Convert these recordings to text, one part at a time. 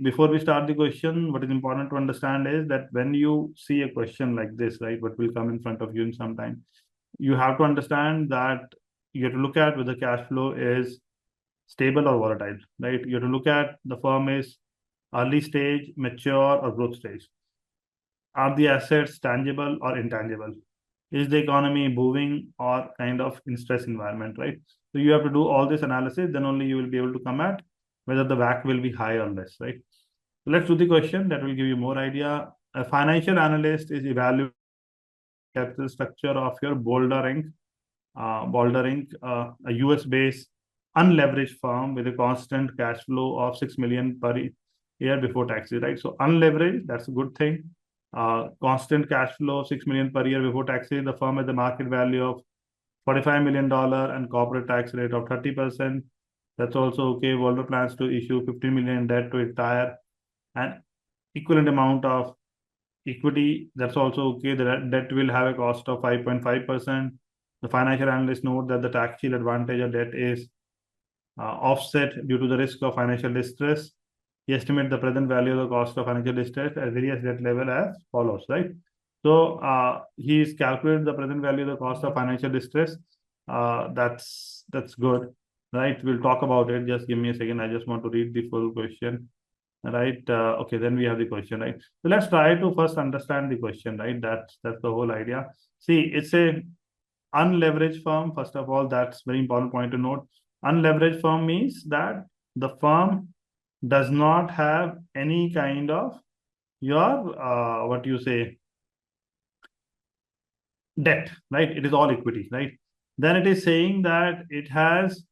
before we start the question, what is important to understand is that when you see a question like this, right, what will come in front of you in some time, you have to understand that you have to look at whether cash flow is stable or volatile, right? You have to look at the firm is early stage, mature, or growth stage. Are the assets tangible or intangible? Is the economy booming or kind of in stress environment, right? So you have to do all this analysis, then only you will be able to come at whether the WACC will be high or less, right? So let's do the question that will give you more idea. A financial analyst is evaluating the capital structure of your Boulder Inc., a US-based unleveraged firm with a constant cash flow of 6 million per year before taxes, right? So unleveraged, that's a good thing. Constant cash flow of 6 million per year before taxes. The firm has a market value of $45 million and corporate tax rate of 30%. That's also okay. Volvo plans to issue 15 million debt to retire an equivalent amount of equity. That's also okay. The debt will have a cost of 5.5%. The financial analysts note that the tax shield advantage of debt is offset due to the risk of financial distress. He estimates the present value of the cost of financial distress at various debt level as follows, right? So he's calculated the present value of the cost of financial distress. That's good, right? We'll talk about it. Just give me a second. I just want to read the full question, right? Okay, then we have the question, right? So let's try to first understand the question, right? That's the whole idea. See, it's a unleveraged firm. First of all, that's very important point to note. Unleveraged firm means that the firm does not have any kind of your what you say debt, right? It is all equity, right? Then it is saying that it has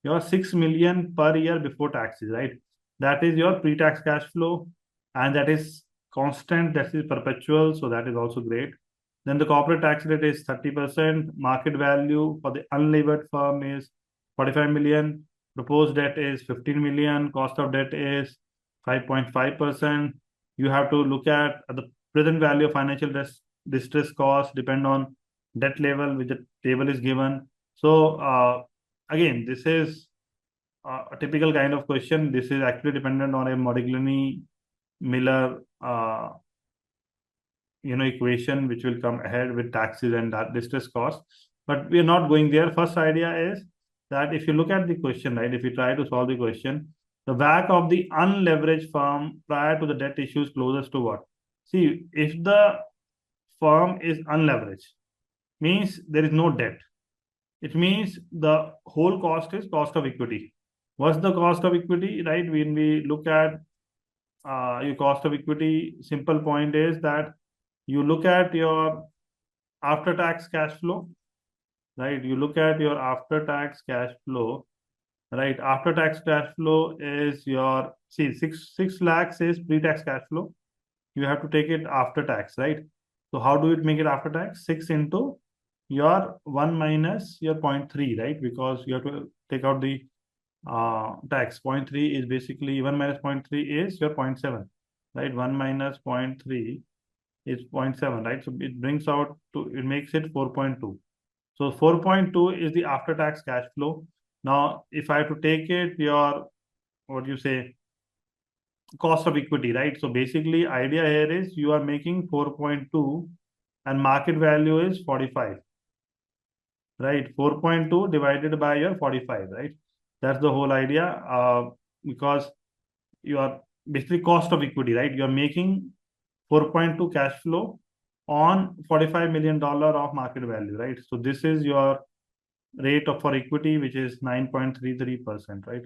your 6 million per year before taxes, right? That is your pre-tax cash flow, and that is constant, that is perpetual, so that is also great. Then the corporate tax rate is 30%. Market value for the unlevered firm is 45 million. Proposed debt is 15 million. Cost of debt is 5.5%. You have to look at the present value of financial distress cost, depend on debt level, which the table is given. So again, this is a typical kind of question. This is actually dependent on a Modigliani-Miller equation, which will come ahead with taxes and that distress cost. But we are not going there. First idea is that if you look at the question, right, if you try to solve the question, the WACC of the unleveraged firm prior to the debt issues closest to what? See, if the firm is unleveraged, means there is no debt. It means the whole cost is cost of equity. What's the cost of equity, right? When we look at your cost of equity, simple point is that you look at your after-tax cash flow, right? You look at your after-tax cash flow, right? After-tax cash flow is your, see, 6 lakhs is pre-tax cash flow. You have to take it after tax, right? So how do you make it after tax? 6 into your 1 minus your 0.3, right? Because you have to take out the tax. 0.3 is basically 1 minus 0.3 is your 0.7, right? 1 minus 0.3 is 0.7, right? So it brings out to, it makes it 4.2. So 4.2 is the after-tax cash flow. Now, if I have to take it, your, what you say, cost of equity, right? So basically, idea here is you are making 4.2 and market value is 45, right? 4.2 divided by your 45, right? That's the whole idea. Because you are basically cost of equity, right? You are making 4.2 cash flow on $45 million of market value, right? So this is your rate of for equity, which is 9.33%, right?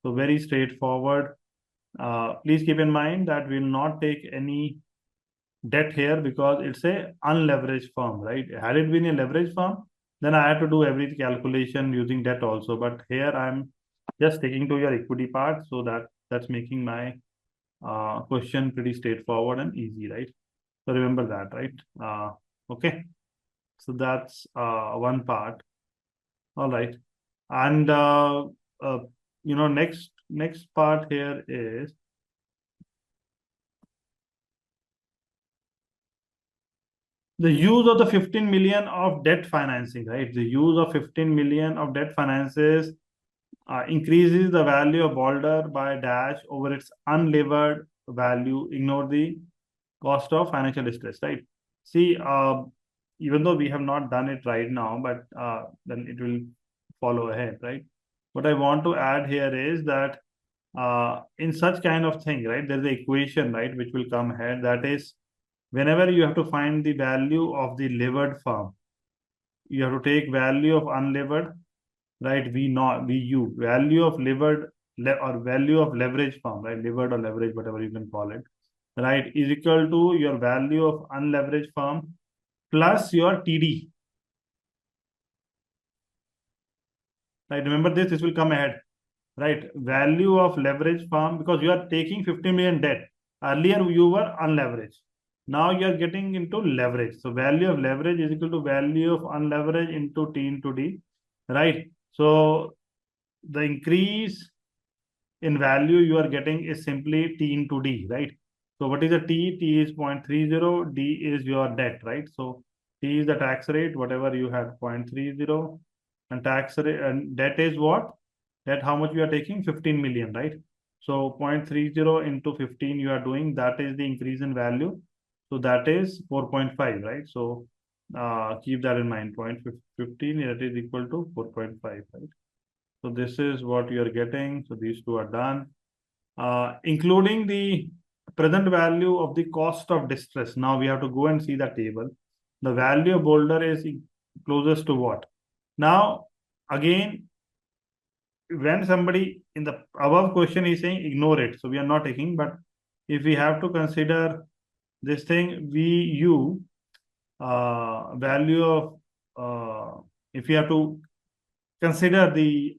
So very straightforward. Please keep in mind that we will not take any debt here because it's a unleveraged firm, right? Had it been a leveraged firm, then I had to do every calculation using debt also. But here I'm just sticking to your equity part, so that's making my question pretty straightforward and easy, right? So remember that, right? Okay. So that's one part. All right. And next part here is the use of the 15 million of debt financing, right? The use of 15 million of debt finances increases the value of boulder by dash over its unlevered value. Ignore the cost of financial distress, right? See, even though we have not done it right now, but then it will follow ahead, right? What I want to add here is that in such kind of thing, right, there's the equation, right, which will come ahead. That is, whenever you have to find the value of the levered firm, you have to take value of unlevered, right? VU, value of levered or value of leverage firm, right? Levered or leverage, whatever you can call it, right, is equal to your value of unleveraged firm plus your TD. Right, remember this, this will come ahead, right? Value of leverage firm, because you are taking 50 million debt. Earlier you were unleveraged. Now you are getting into leverage. So value of leverage is equal to value of unleveraged into T into D, right? So the increase in value you are getting is simply T into D, right? So what is the T? T is 0.30, D is your debt, right? So T is the tax rate, whatever you had 0.30, and tax rate and debt is what? Debt, how much we are taking? 15 million, right? So 0.30 into 15 you are doing, that is the increase in value. So that is 4.5, right? So keep that in mind, 0.15, that is equal to 4.5, right? So this is what you are getting. So these two are done. Including the present value of the cost of distress. Now we have to go and see the table. The value of boulder is closest to what? Now, again, when somebody in the above question is saying ignore it. So we are not taking, but if we have to consider this thing, VU, value of, if we have to consider the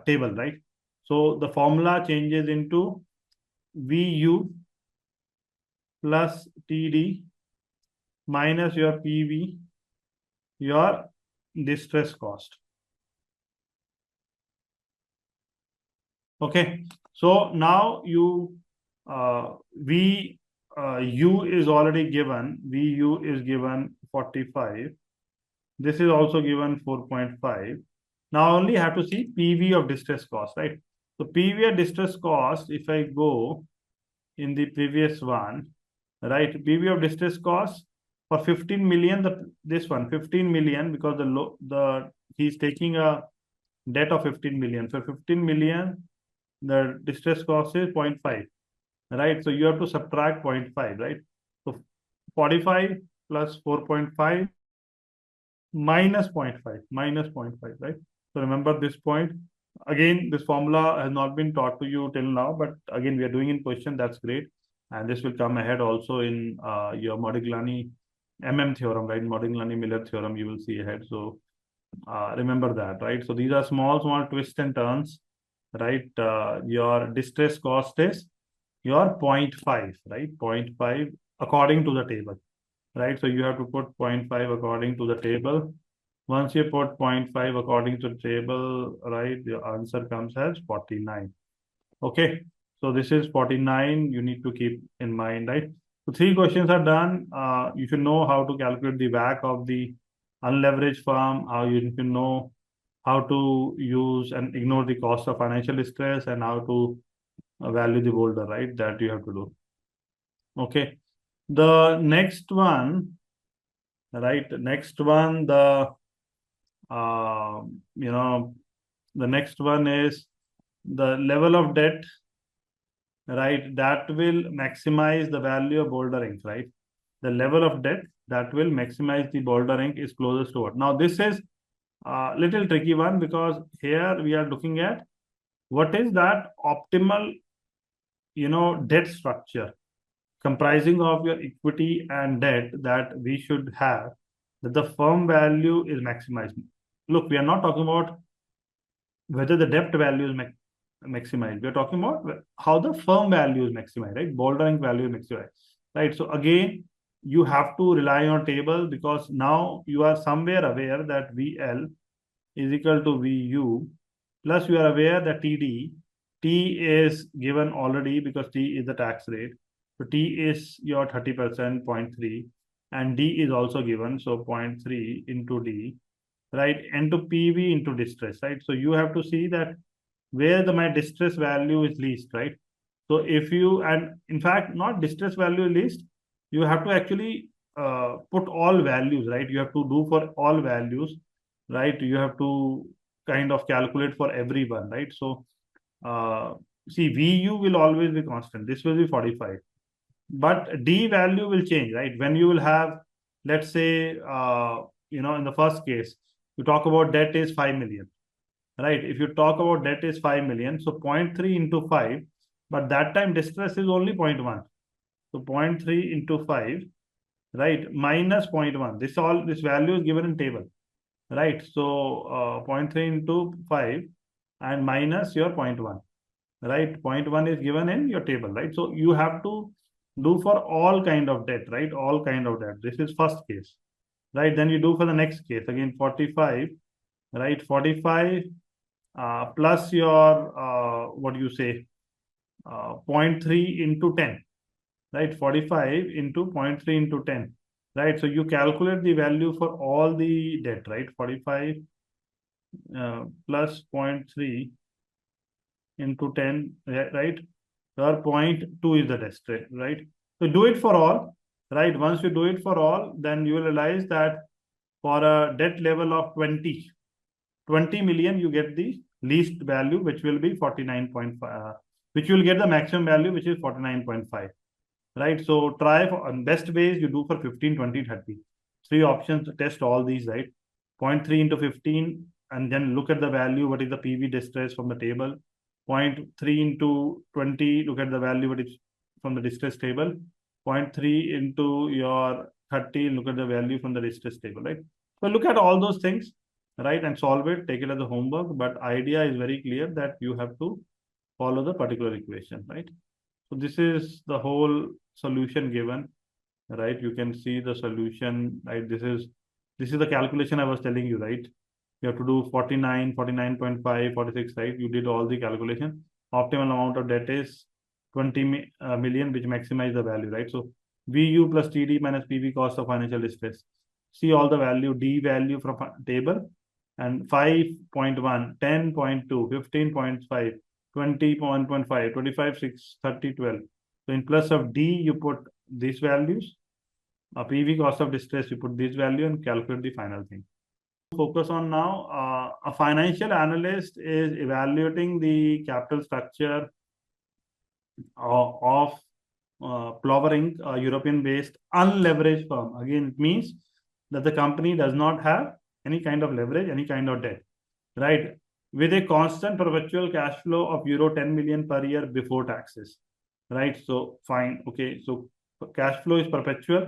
table, right? So the formula changes into VU plus TD minus your PV, your distress cost. Okay, so now you VU is already given. VU is given 45. This is also given 4.5. Now only have to see PV of distress cost, right? So PV of distress cost, if I go in the previous one, right? PV of distress cost for 15 million, this one 15 million, because he's taking a debt of 15 million. So 15 million, the distress cost is 0.5, right? So you have to subtract 0.5, right? So 45 plus 4.5 minus 0.5, right? So remember this point. Again, this formula has not been taught to you till now, but again, we are doing in question. That's great. And this will come ahead also in your Modigliani theorem, right? Modigliani-Miller theorem, you will see ahead. So remember that, right? So these are small twists and turns, right? Your distress cost is your 0.5, right? 0.5 according to the table, right? So you have to put 0.5 according to the table. Once you put 0.5 according to the table, right, the answer comes as 49. Okay, so this is 49. You need to keep in mind, right? So 3 questions are done. You should know how to calculate the WACC of the unleveraged firm, how you can know how to use and ignore the cost of financial distress, and how to value the boulder, right? That you have to do. Okay. The next one, right? Next one, uh, you know, the next one is the level of debt, right? That will maximize the value of bouldering, right? The level of debt that will maximize the bouldering is closest to what? Now, this is a little tricky one, because here we are looking at what is that optimal, debt structure comprising of your equity and debt that we should have, that the firm value is maximized. Look, we are not talking about whether the debt value is maximized. We are talking about how the firm value is maximized, right? Bouldering value is maximized, right? So again, you have to rely on table, because now you are somewhere aware that VL is equal to VU, plus you are aware that T is given already, because T is the tax rate. So T is your 30%, 0.3, and D is also given. So 0.3 into D, right? And to PV into distress, right? So you have to see that where my distress value is least, right? So if you, and in fact, not distress value least, you have to actually put all values, right? You have to do for all values, right? You have to kind of calculate for everyone, right? So uh, see, VU will always be constant. This will be 45. But D value will change, right? When you will have, let's say, in the first case, you talk about debt is 5 million, right? If you talk about debt is 5 million, so zero point 0.3 into 5, but that time distress is only 0.1. So 0.3 into 5, right? Minus 0.1. This value is given in table, right? So 0.3 into 5 and minus your 0.1, right? 0.1 is given in your table, right? So you have to do for all kind of debt, right? All kind of debt. This is first case, right? Then you do for the next case again 45, right? 45 plus your what do you say 0.3 into 10, right? 45 into 0.3 into 10, right? So you calculate the value for all the debt, right? 45 plus 0.3 into 10, right? Or 0.2 is the test rate, right? So do it for all, right? Once you do it for all, then you will realize that for a debt level of 20 million, you get the least value, which will be 49.5, which you will get the maximum value, which is 49.5, right? So try for best ways you do for 15, 20, 30. Three options to test all these, right? 0.3 into 15, and then look at the value, what is the PV distress from the table. 0.3 into 20, look at the value, what is from the distress table. 0.3 into your 30, look at the value from the distress table, right? So look at all those things, right? And solve it, take it as a homework. But idea is very clear that you have to follow the particular equation, right? So this is the whole solution given, right? You can see the solution, right? This is the calculation I was telling you, right? You have to do 49, 49.5, 46, right? You did all the calculation. Optimal amount of debt is 20 million, which maximize the value, right? So VU plus TD minus PV cost of financial distress. See all the value, D value from table, and 5.1, 10.2, 15.5, 20.1.5, 25, 6, 30, 12. So in plus of D, you put these values. PV cost of distress, you put this value and calculate the final thing. Focus on now, a financial analyst is evaluating the capital structure of Plovering, a European-based unleveraged firm. Again, it means that the company does not have any kind of leverage, any kind of debt, right? With a constant perpetual cash flow of euro 10 million per year before taxes, right? So fine, okay. So cash flow is perpetual.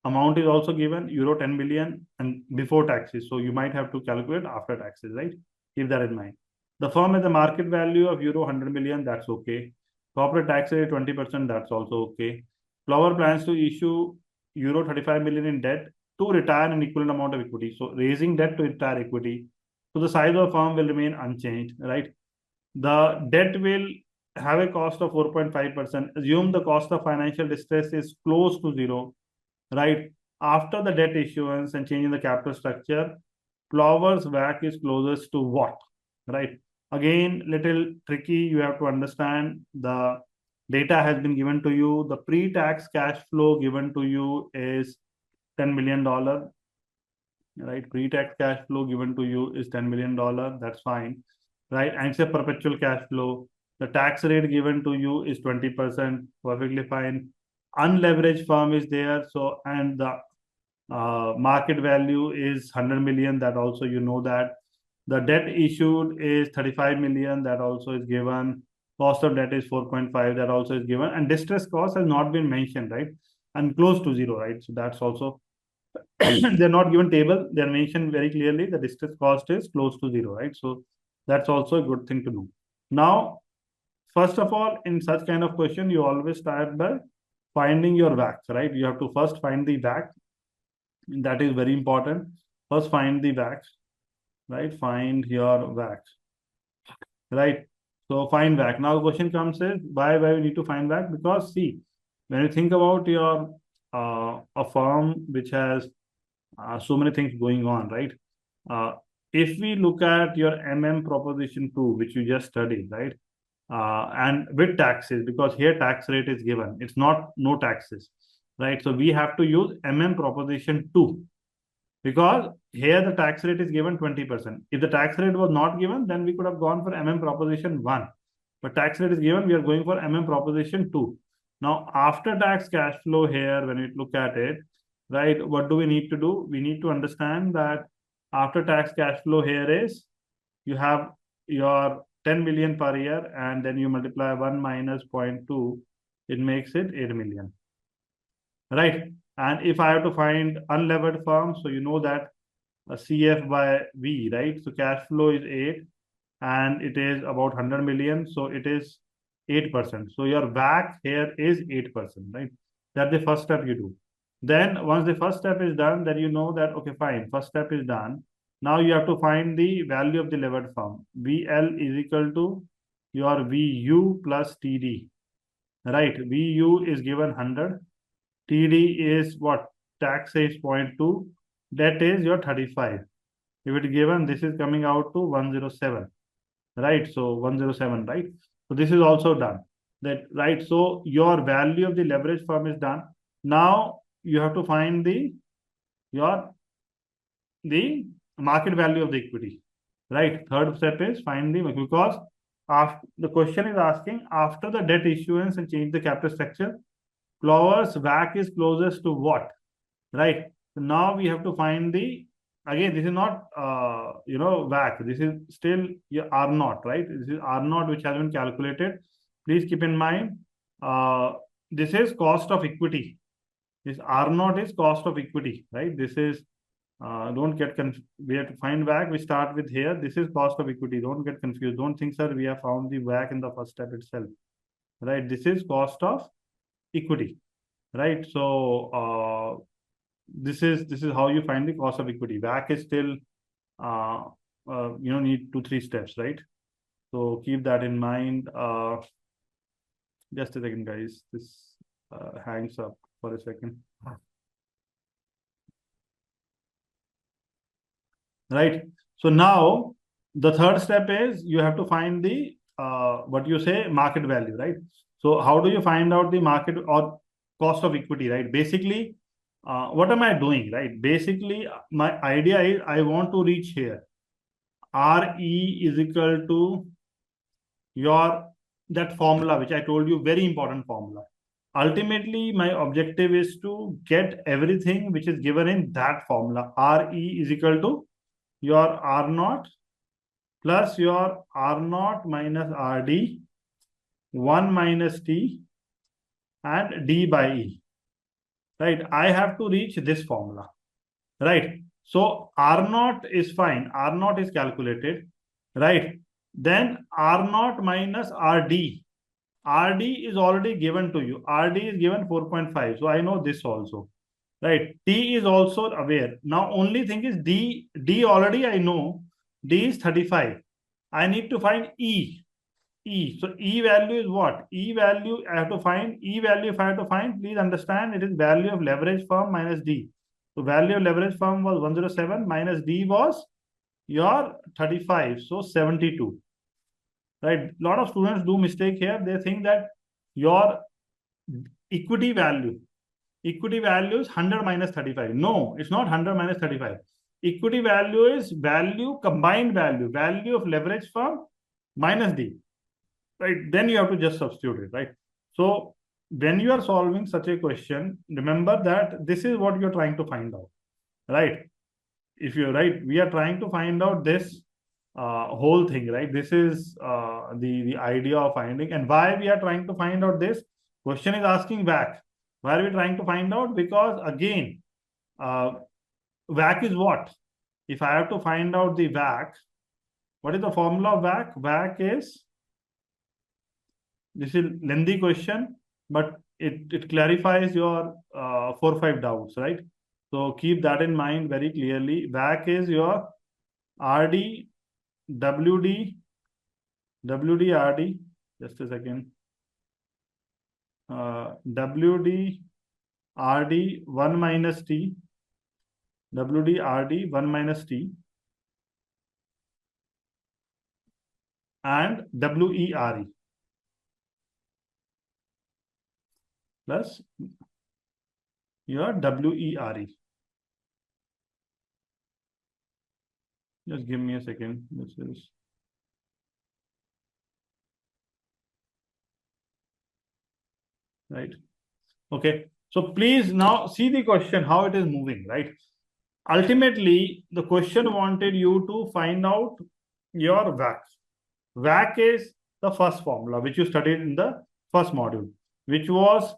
Amount is also given euro 10 million and before taxes. So you might have to calculate after taxes, right? Keep that in mind. The firm has a market value of euro 100 million. That's okay. Corporate tax rate 20%. That's also okay. Flower plans to issue euro 35 million in debt to retire an equivalent amount of equity. So raising debt to retire equity. So the size of the firm will remain unchanged, right? The debt will have a cost of 4.5%. Assume the cost of financial distress is close to zero, right? After the debt issuance and changing the capital structure, Plover's WACC is closest to what, right? Again, little tricky. You have to understand the data has been given to you. The pre-tax cash flow given to you is $10 million, right? Pre-tax cash flow given to you is $10 million. That's fine, right? And it's a perpetual cash flow. The tax rate given to you is 20%, perfectly fine. Unleveraged firm is there. So, and the market value is 100 million. That also, you know that. The debt issued is 35 million. That also is given. Cost of debt is 4.5. That also is given. And distress cost has not been mentioned, right? And close to zero, right? So that's also, they're not given table. They're mentioned very clearly. The distress cost is close to zero, right? So that's also a good thing to know. Now, first of all, in such kind of question, you always start by finding your WACC, right? You have to first find the WACC. That is very important. First, find the WACC, right? Find your WACC, right? So find WACC. Now, the question comes is why we need to find WACC? Because see, when you think about your a firm which has so many things going on, right? if we look at your proposition 2, which you just studied, right? And with taxes, because here tax rate is given, it's not no taxes, right? So we have to use proposition 2, because here the tax rate is given 20%. If the tax rate was not given, then we could have gone for proposition 1. But tax rate is given, we are going for proposition 2. Now, after tax cash flow here, when we look at it, right, what do we need to do? We need to understand that after tax cash flow here is, you have your 10 million per year, and then you multiply 1 minus 0.2, it makes it 8 million, right? And if I have to find unlevered firm, so you know that a CF by V, right? So cash flow is 8 and it is about 100 million. So it is 8%. So your WACC here is 8%, right? That's the first step you do. Then once the first step is done, then you know that, okay, fine, first step is done. Now you have to find the value of the levered firm. VL is equal to your VU plus TD, right? VU is given 100. TD is what? Tax is 0.2. That is your 35. If it is given, this is coming out to 107, right? So 107, right? So this is also done. That, right? So your value of the leverage firm is done. Now you have to find the market value of the equity, right? Third step is find the, because after the question is asking after the debt issuance and change the capital structure, Clover's WACC is closest to what, right? So now we have to find the, again, this is not WACC. This is still your R naught, right? This is R naught which has been calculated. Please keep in mind, this is cost of equity. This R naught is cost of equity, right? This is don't get confused. We have to find WACC. We start with here. This is cost of equity. Don't get confused. Don't think, sir, we have found the WACC in the first step itself, right? This is cost of equity, right? So this is how you find the cost of equity. WACC is still need 2-3 steps, right? So keep that in mind. Just a second, guys. This hangs up for a second. Right. So now the third step is you have to find the what you say market value, right? So how do you find out the market or cost of equity, right? Basically, what am I doing, right? Basically, my idea is I want to reach here. RE is equal to your that formula which I told you, very important formula. Ultimately, my objective is to get everything which is given in that formula. RE is equal to your R naught plus your R naught minus RD, 1 minus T, and D by E. Right? I have to reach this formula. Right? So R naught is fine. R naught is calculated. Right? Then R naught minus RD. RD is already given to you. RD is given 4.5. So I know this also. Right? T is also aware. Now only thing is D already I know. D is 35. I need to find E. E. So E value is what? E value I have to find. E value if I have to find, please understand it is value of leverage firm minus D. So value of leverage firm was 107 minus D was your 35. So 72. Right? A lot of students do mistake here. They think that your equity value is 100 minus 35. No, it's not 100 minus 35. Equity value is combined value of leverage firm minus D. Right? Then you have to just substitute it, right? So when you are solving such a question, remember that this is what you're trying to find out, right? If you're right, we are trying to find out this whole thing, right? This is the idea of finding, and why we are trying to find out this question is asking WACC. Why are we trying to find out? Because again, WACC is what? If I have to find out the WACC, what is the formula of WACC? WACC is, this is lengthy question, but it clarifies your 4-5 doubts, right? So keep that in mind very clearly. WACC is your RD, WD, RD, just a second. WD, RD, 1 minus T, WD, RD, 1 minus T, and WERE plus your WERE. Just give me a second. This is right. Okay. So please now see the question, how it is moving, right? Ultimately, the question wanted you to find out your WAC. WAC is the first formula which you studied in the first module, which was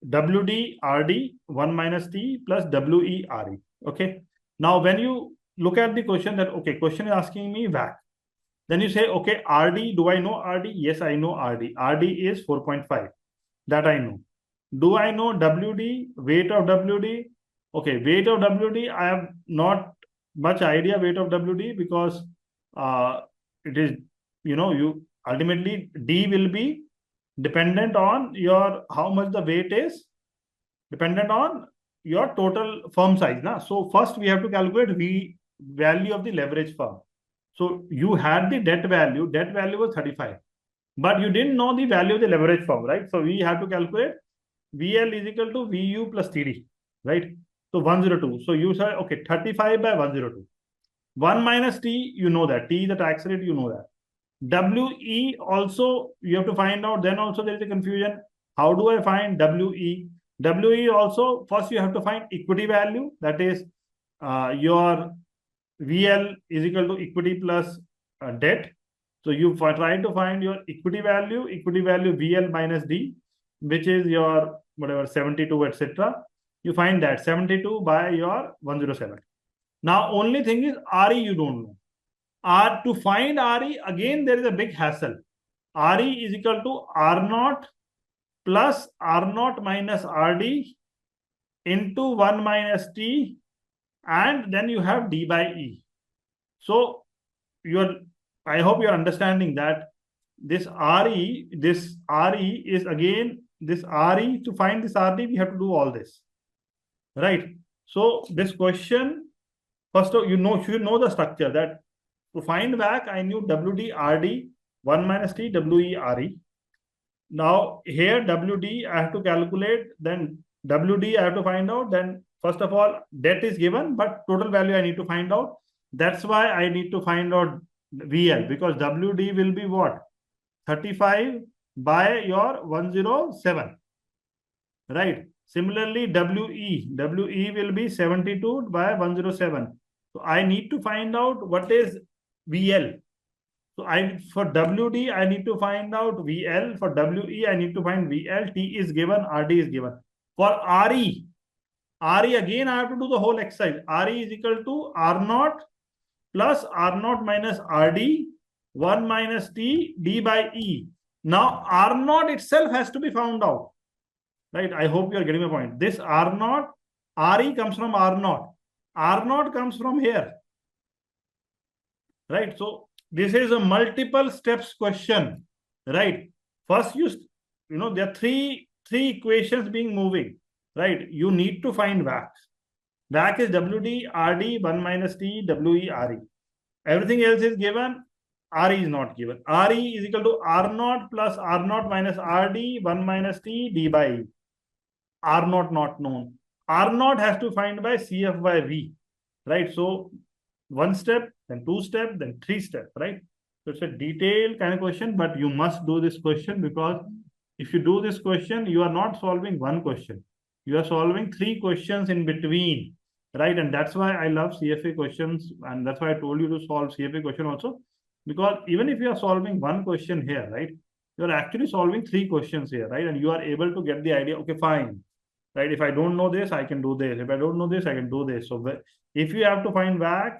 WD RD 1 minus T plus WERE. Okay. Now, when you look at the question that, okay, question is asking me WAC. Then you say, okay, RD, do I know RD? Yes, I know RD. RD is 4.5. That I know. Do I know WD, weight of WD? Okay, weight of WD, I have not much idea weight of WD because it is, you ultimately D will be dependent on your, how much the weight is, dependent on your total firm size. Na? So first we have to calculate V value of the leverage firm. So you had the debt value was 35, but you didn't know the value of the leverage firm, right? So we have to calculate VL is equal to VU plus TD, right? So 102. So you say, okay, 35 by 102. 1 minus T, you know that. T is the tax rate, you know that. WE also, you have to find out. Then also there is a confusion. How do I find WE? WE also, first you have to find equity value. That is your VL is equal to equity plus debt. So you try to find your equity value VL minus D, which is your whatever 72, etc. You find that 72 by your 107. Now, only thing is RE you don't know. To find RE, again, there is a big hassle. RE is equal to R0 plus R0 minus RD into 1 minus T, and then you have D by E. So I hope you're understanding that this RE is again, this RE, to find this RD, we have to do all this, right? So this question, first of all, you should know the structure that to find back, I knew WD RD 1 minus T WERE. Now here WD I have to calculate, then WD I have to find out. Then first of all, debt is given, but total value I need to find out. That's why I need to find out VL, because WD will be what? 35 by your 107, right? Similarly, WE will be 72 by 107. So I need to find out what is VL. So for WD, I need to find out VL. For WE, I need to find VL. T is given, RD is given. For RE again, I have to do the whole exercise. RE is equal to R0 plus R0 minus RD, 1 minus T, D by E. Now, R0 itself has to be found out, right? I hope you are getting my point. This R0, RE comes from R0. R0 comes from here, right? So this is a multiple steps question, right? First, there are three equations being moving, right? You need to find WAC. WAC is WD, RD, 1 minus T, WERE. Everything else is given. RE is not given. RE is equal to R0 plus R0 minus RD, 1 minus T, D by E. R0 not known. R0 has to find by CF by V, right? So one step, then two step, then three step, right? So it's a detailed kind of question, but you must do this question, because if you do this question, you are not solving one question. You are solving three questions in between, right? And that's why I love CFA questions. And that's why I told you to solve CFA question also, because even if you are solving one question here, right, you're actually solving three questions here, right? And you are able to get the idea, okay, fine, right? If I don't know this, I can do this. If I don't know this, I can do this. So if you have to find WAC,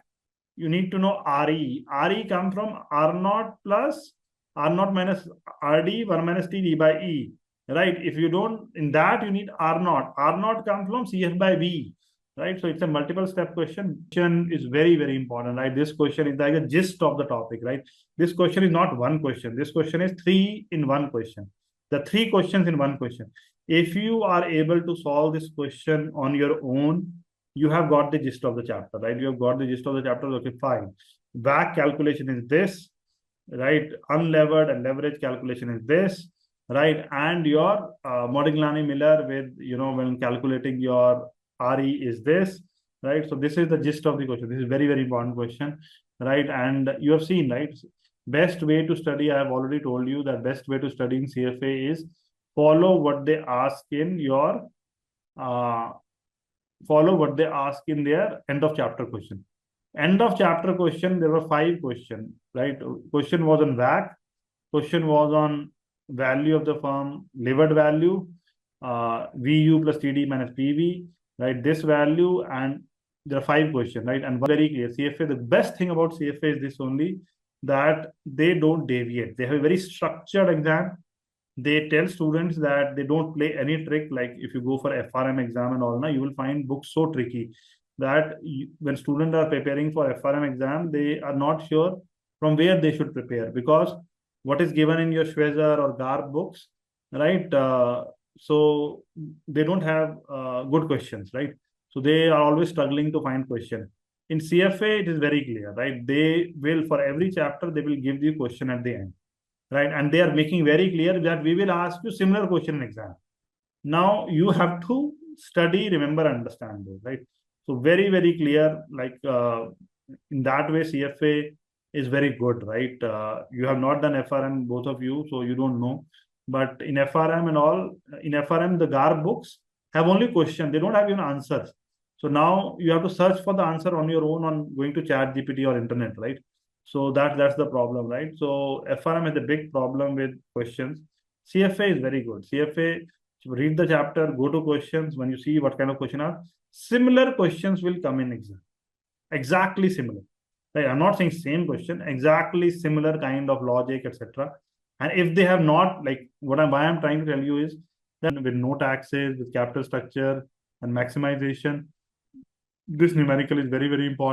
you need to know RE. RE comes from R0 plus R0 minus RD, 1 minus T, D by E, right? If you don't, in that you need R0. R0 comes from CF by V, right? So it's a multiple step question. Question is very, very important, right? This question is like a gist of the topic, right? This question is not one question. This question is three in one question. The three questions in one question. If you are able to solve this question on your own, you have got the gist of the chapter, right? You have got the gist of the chapter. Okay, fine. WAC calculation is this. right? Unlevered and leverage calculation is this, right? And your Modigliani-Miller with, when calculating your RE is this, right? So this is the gist of the question. This is very, very important question, right? And you have seen, right? Best way to study, I have already told you that best way to study in CFA is follow what they ask in your uh, follow what they ask in their end of chapter question. End of chapter question, there were 5 questions, right? Question was on WAC, question was on value of the firm, levered value, VU plus TD minus PV, right? This value, and there are 5 questions, right? And very clear, CFA, the best thing about CFA is this only, that they don't deviate. They have a very structured exam. They tell students that they don't play any trick. Like if you go for FRM exam and all, now you will find books so tricky that when students are preparing for FRM exam, they are not sure from where they should prepare, because what is given in your Schwezer or Garb books, right? So they don't have good questions, right? So they are always struggling to find question. In CFA, it is very clear, right? They will, for every chapter, they will give you question at the end, right? And they are making very clear that we will ask you similar question in exam. Now you have to study, remember, understand those, right? So very, very clear, like in that way, CFA is very good, right? You have not done FRM, both of you, so you don't know. But in FRM and all, in FRM, the GAR books have only question. They don't have even answers. So now you have to search for the answer on your own on going to chat GPT or internet, right? So that's the problem, right? So FRM has a big problem with questions. CFA is very good. CFA, read the chapter, go to questions. When you see what kind of question are, similar questions will come in exam. Exactly similar. Right? I'm not saying same question, exactly similar kind of logic, etc. And if they have not, like why I'm trying to tell you is that with no taxes, with capital structure and maximization, this numerical is very, very important.